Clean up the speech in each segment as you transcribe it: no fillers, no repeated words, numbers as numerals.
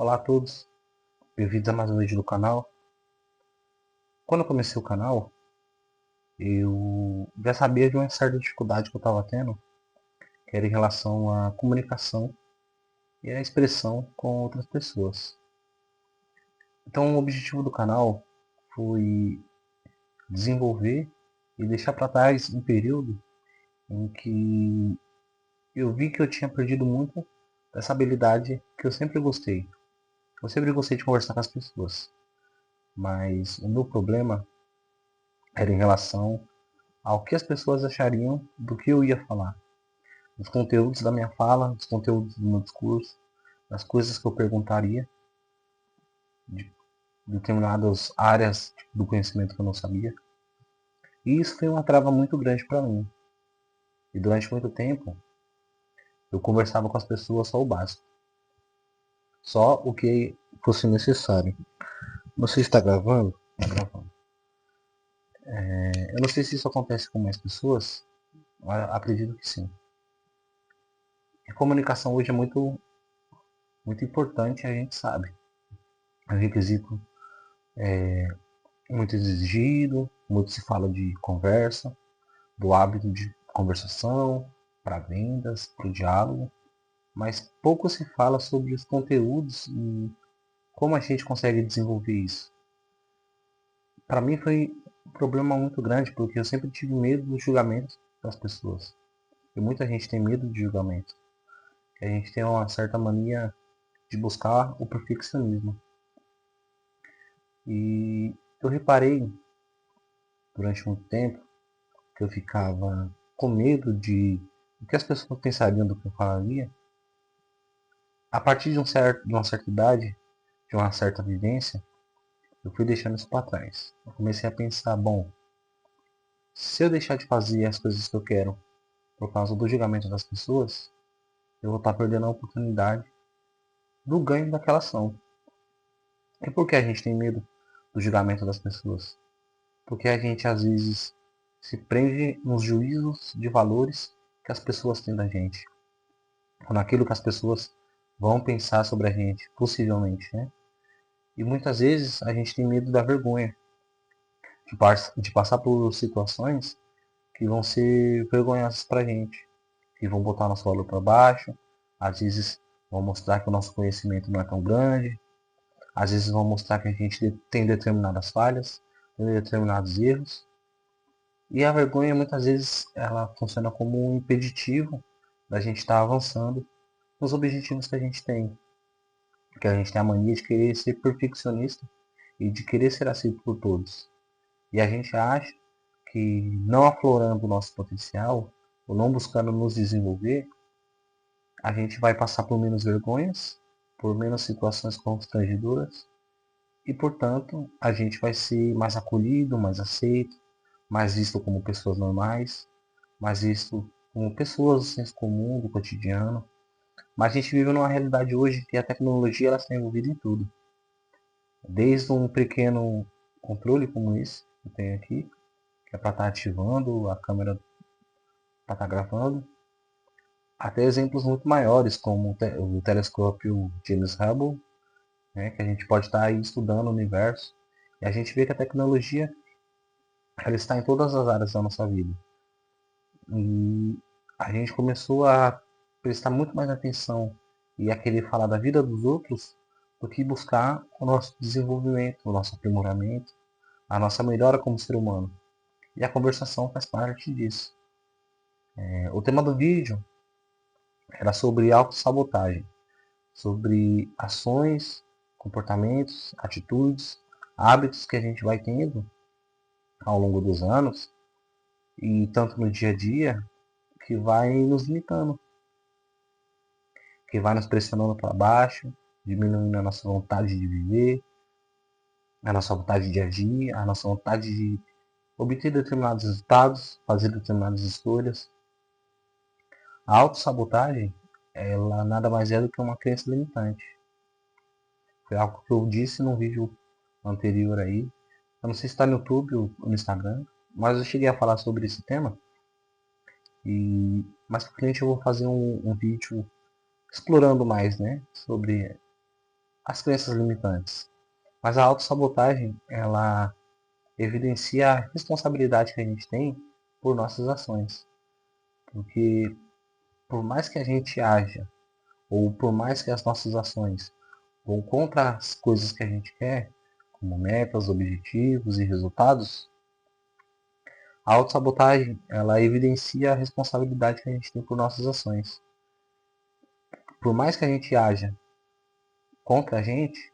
Olá a todos, bem-vindos a mais um vídeo do canal. Quando eu comecei o canal, eu já sabia de uma certa dificuldade que eu estava tendo, que era em relação à comunicação e à expressão com outras pessoas. Então o objetivo do canal foi desenvolver e deixar para trás um período em que eu vi que eu tinha perdido muito dessa habilidade que eu sempre gostei. Eu sempre gostei de conversar com as pessoas, mas o meu problema era em relação ao que as pessoas achariam do que eu ia falar, dos conteúdos da minha fala, dos conteúdos do meu discurso, das coisas que eu perguntaria, de determinadas áreas do conhecimento que eu não sabia. E isso foi uma trava muito grande para mim. E durante muito tempo eu conversava com as pessoas só o básico, só o que fosse necessário. Você está gravando? Está gravando. Eu não sei se isso acontece com mais pessoas, mas acredito que sim. A comunicação hoje é muito importante, a gente sabe. É um requisito muito exigido, muito se fala de conversa, do hábito de conversação, para vendas, para o diálogo, mas pouco se fala sobre os conteúdos e como a gente consegue desenvolver isso. Para mim foi um problema muito grande, porque eu sempre tive medo do julgamento das pessoas. E muita gente tem medo de julgamento. A gente tem uma certa mania de buscar o perfeccionismo. E eu reparei durante muito tempo que eu ficava com medo de o que as pessoas pensariam do que eu falaria. A partir de uma certa idade, de uma certa vivência, eu fui deixando isso para trás. Eu comecei a pensar, bom, se eu deixar de fazer as coisas que eu quero por causa do julgamento das pessoas, eu vou estar perdendo a oportunidade do ganho daquela ação. E por que a gente tem medo do julgamento das pessoas? Porque a gente às vezes se prende nos juízos de valores que as pessoas têm da gente, ou naquilo que as pessoas vão pensar sobre a gente, possivelmente, né? E muitas vezes a gente tem medo da vergonha, de passar por situações que vão ser vergonhosas pra gente, que vão botar nosso valor para baixo, às vezes vão mostrar que o nosso conhecimento não é tão grande, às vezes vão mostrar que a gente tem determinadas falhas, tem determinados erros. E a vergonha muitas vezes ela funciona como um impeditivo da gente estar avançando nos objetivos que a gente tem. Porque a gente tem a mania de querer ser perfeccionista e de querer ser aceito por todos. E a gente acha que não aflorando o nosso potencial, ou não buscando nos desenvolver, a gente vai passar por menos vergonhas, por menos situações constrangedoras, e portanto a gente vai ser mais acolhido, mais aceito, mais visto como pessoas normais, mais visto como pessoas do senso comum, do cotidiano. Mas a gente vive numa realidade hoje que a tecnologia ela está envolvida em tudo. Desde um pequeno controle como esse que eu tenho aqui, que é para estar ativando a câmera para estar gravando, até exemplos muito maiores, como o telescópio James Hubble, né, que a gente pode estar aí estudando o universo. E a gente vê que a tecnologia ela está em todas as áreas da nossa vida. E a gente começou a prestar muito mais atenção e a querer falar da vida dos outros do que buscar o nosso desenvolvimento, o nosso aprimoramento, a nossa melhora como ser humano. E a conversação faz parte disso. O tema do vídeo era sobre autossabotagem, sobre ações, comportamentos, atitudes, hábitos que a gente vai tendo ao longo dos anos e tanto no dia a dia que vai nos limitando, que vai nos pressionando para baixo, diminuindo a nossa vontade de viver, a nossa vontade de agir, a nossa vontade de obter determinados resultados, fazer determinadas escolhas. A autossabotagem, ela nada mais é do que uma crença limitante. Foi algo que eu disse num vídeo anterior aí. Eu não sei se está no YouTube ou no Instagram, mas eu cheguei a falar sobre esse tema. E mais pra frente eu vou fazer um vídeo explorando mais, né, sobre as crenças limitantes. Mas a autossabotagem, ela evidencia a responsabilidade que a gente tem por nossas ações. Porque por mais que a gente haja, ou por mais que as nossas ações vão contra as coisas que a gente quer, como metas, objetivos e resultados, a autossabotagem, ela evidencia a responsabilidade que a gente tem por nossas ações. Por mais que a gente haja contra a gente,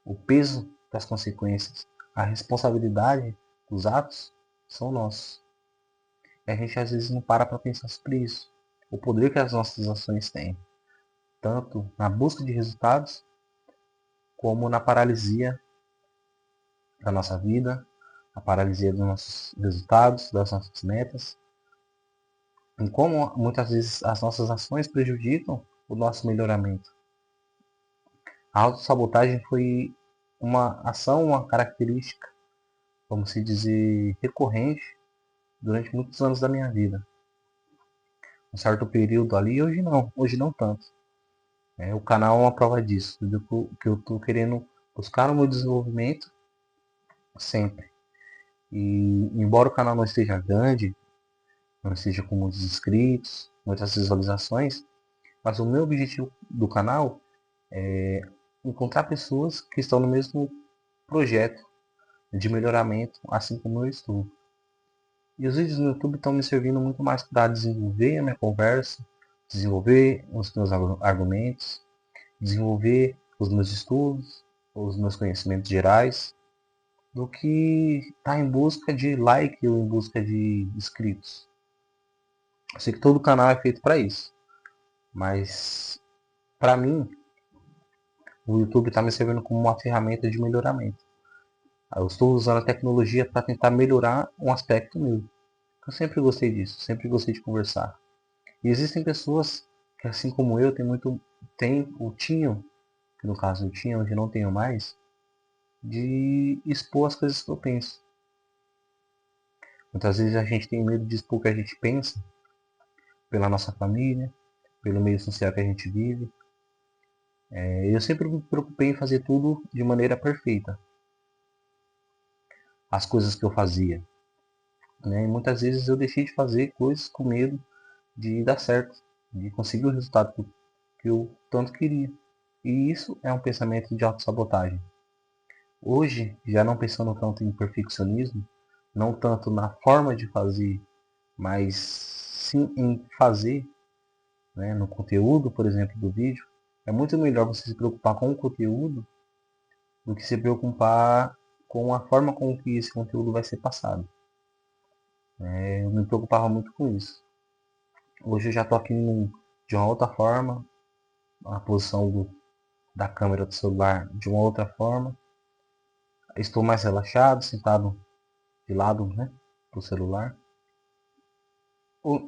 o peso das consequências, a responsabilidade dos atos são nossos. E a gente às vezes não para pensar sobre isso. O poder que as nossas ações têm, tanto na busca de resultados, como na paralisia da nossa vida, a paralisia dos nossos resultados, das nossas metas, e como muitas vezes as nossas ações prejudicam o nosso melhoramento. A autossabotagem foi uma ação, uma característica, vamos se dizer, recorrente durante muitos anos da minha vida. Um certo período ali, hoje não tanto. O canal é uma prova disso, que eu estou querendo buscar o meu desenvolvimento sempre. E embora o canal não esteja grande, não esteja com muitos inscritos, muitas visualizações, mas o meu objetivo do canal é encontrar pessoas que estão no mesmo projeto de melhoramento, assim como eu estou. E os vídeos no YouTube estão me servindo muito mais para desenvolver a minha conversa, desenvolver os meus argumentos, desenvolver os meus estudos, os meus conhecimentos gerais, do que estar em busca de like ou em busca de inscritos. Eu sei que todo canal é feito para isso, mas para mim o YouTube está me servindo como uma ferramenta de melhoramento. Eu estou usando a tecnologia para tentar melhorar um aspecto meu. Eu sempre gostei disso, sempre gostei de conversar. E existem pessoas que, assim como eu, tinham, que no caso eu tinha, hoje não tenho mais, de expor as coisas que eu penso. Muitas vezes a gente tem medo de expor o que a gente pensa, pela nossa família, pelo meio social que a gente vive. Eu sempre me preocupei em fazer tudo de maneira perfeita. As coisas que eu fazia. Né? E muitas vezes eu deixei de fazer coisas com medo de dar certo, de conseguir o resultado que eu tanto queria. E isso é um pensamento de autossabotagem. Hoje, já não pensando tanto em perfeccionismo, não tanto na forma de fazer, mas sim em fazer, né, no conteúdo, por exemplo, do vídeo, é muito melhor você se preocupar com o conteúdo do que se preocupar com a forma com que esse conteúdo vai ser passado. Eu me preocupava muito com isso. Hoje eu já estou aqui de uma outra forma, a posição da câmera do celular de uma outra forma. Estou mais relaxado, sentado de lado, né, para o celular.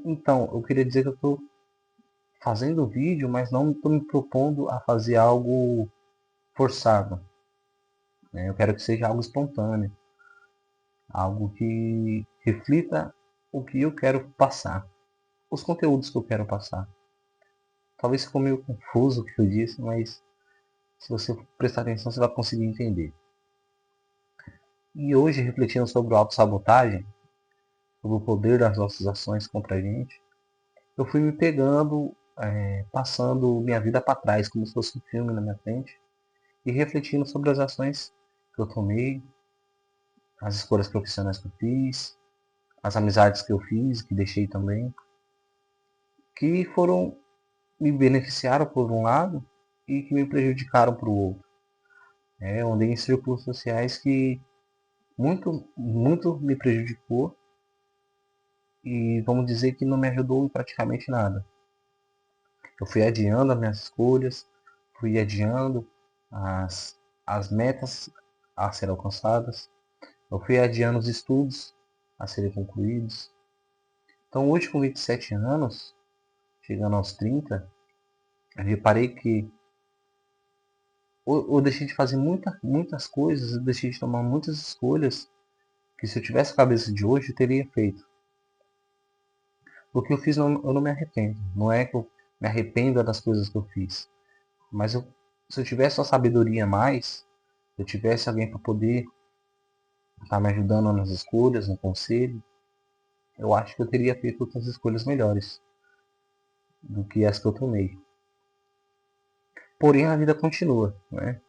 Então, eu queria dizer que eu estou fazendo vídeo, mas não estou me propondo a fazer algo forçado. Né? Eu quero que seja algo espontâneo, algo que reflita o que eu quero passar, os conteúdos que eu quero passar. Talvez ficou meio confuso o que eu disse, mas se você prestar atenção, você vai conseguir entender. E hoje, refletindo sobre a autossabotagem, sobre o poder das nossas ações contra a gente, eu fui me pegando, passando minha vida para trás, como se fosse um filme na minha frente, e refletindo sobre as ações que eu tomei, as escolhas profissionais que eu fiz, as amizades que eu fiz, que deixei também, que foram me beneficiaram por um lado e que me prejudicaram por outro. Eu andei em círculos sociais que muito me prejudicou e vamos dizer que não me ajudou em praticamente nada. Eu fui adiando as minhas escolhas, fui adiando as, as metas a serem alcançadas, eu fui adiando os estudos a serem concluídos. Então hoje com 27 anos, chegando aos 30, eu reparei que eu deixei de fazer muitas coisas, eu deixei de tomar muitas escolhas que se eu tivesse a cabeça de hoje eu teria feito. O que eu fiz eu não me arrependo. Não é que eu me arrependa das coisas que eu fiz. Mas eu Se eu tivesse uma sabedoria a mais, se eu tivesse alguém para poder estar me ajudando nas escolhas, no conselho, eu acho que eu teria feito outras escolhas melhores do que as que eu tomei. Porém, a vida continua, né?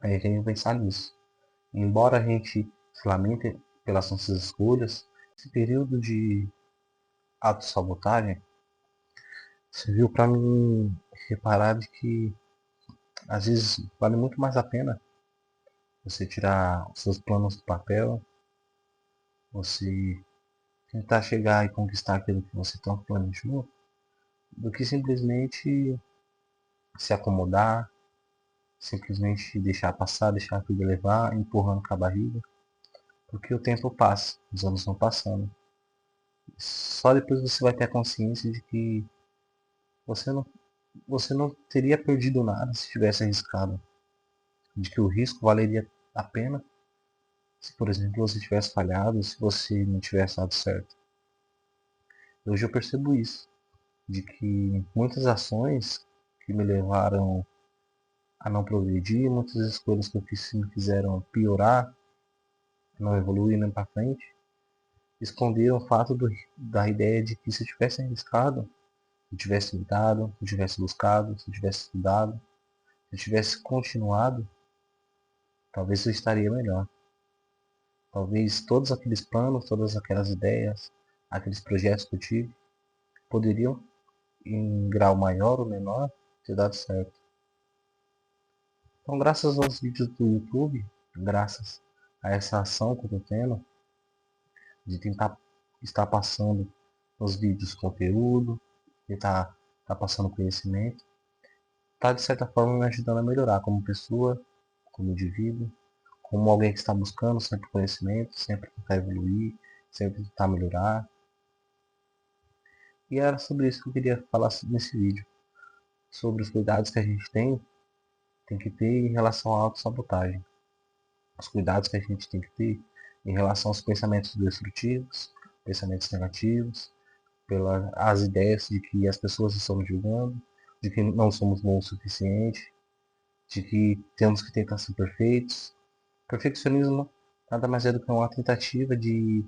A gente tem que pensar nisso. Embora a gente se lamente pelas nossas escolhas, esse período de autossabotagem serviu para mim reparar de que às vezes vale muito mais a pena você tirar os seus planos do papel, você tentar chegar e conquistar aquilo que você tanto planejou, do que simplesmente se acomodar, simplesmente deixar passar, deixar tudo levar, empurrando com a barriga, porque o tempo passa, os anos vão passando. Só depois você vai ter a consciência de que você não, você não teria perdido nada se tivesse arriscado, de que o risco valeria a pena se, por exemplo, você tivesse falhado, se você não tivesse dado certo. Hoje eu percebo isso, de que muitas ações que me levaram a não progredir, muitas escolhas que eu fiz me fizeram piorar, não evoluir nem para frente, esconderam o fato da ideia de que se eu tivesse arriscado, se eu tivesse lutado, se eu tivesse buscado, se eu tivesse estudado, se eu tivesse continuado, talvez eu estaria melhor. Talvez todos aqueles planos, todas aquelas ideias, aqueles projetos que eu tive, poderiam, em grau maior ou menor, ter dado certo. Então, graças aos vídeos do YouTube, graças a essa ação que eu estou tendo, de tentar estar passando nos vídeos conteúdo, tentar estar passando conhecimento, está de certa forma me ajudando a melhorar como pessoa, como indivíduo, como alguém que está buscando sempre conhecimento, sempre tentar evoluir, sempre tentar melhorar. E era sobre isso que eu queria falar nesse vídeo, sobre os cuidados que a gente tem que ter em relação à autossabotagem. Os cuidados que a gente tem que ter em relação aos pensamentos destrutivos, pensamentos negativos, pelas ideias de que as pessoas estão nos julgando, de que não somos bons o suficiente, de que temos que tentar ser perfeitos. Perfeccionismo nada mais é do que uma tentativa de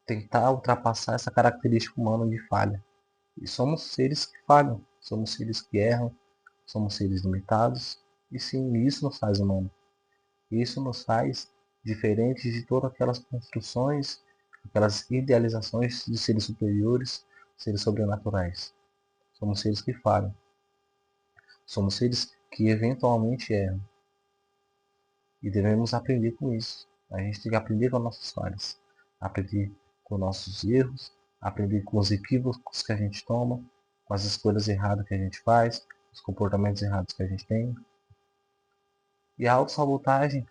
tentar ultrapassar essa característica humana de falha. E somos seres que falham, somos seres que erram, somos seres limitados, e sim, isso nos faz humanos. Isso nos faz diferentes de todas aquelas construções, aquelas idealizações de seres superiores, seres sobrenaturais. Somos seres que falham. Somos seres que eventualmente erram. E devemos aprender com isso. A gente tem que aprender com nossas falhas, aprender com nossos erros, aprender com os equívocos que a gente toma, com as escolhas erradas que a gente faz, os comportamentos errados que a gente tem. E a autossabotagem,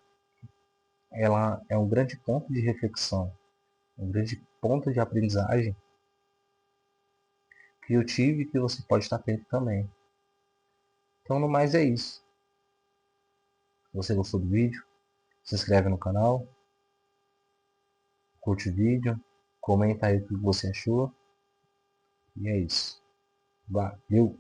ela é um grande ponto de reflexão, um grande ponto de aprendizagem que eu tive e que você pode estar tendo também. Então, no mais é isso. Se você gostou do vídeo, se inscreve no canal, curte o vídeo, comenta aí o que você achou. E é isso. Valeu!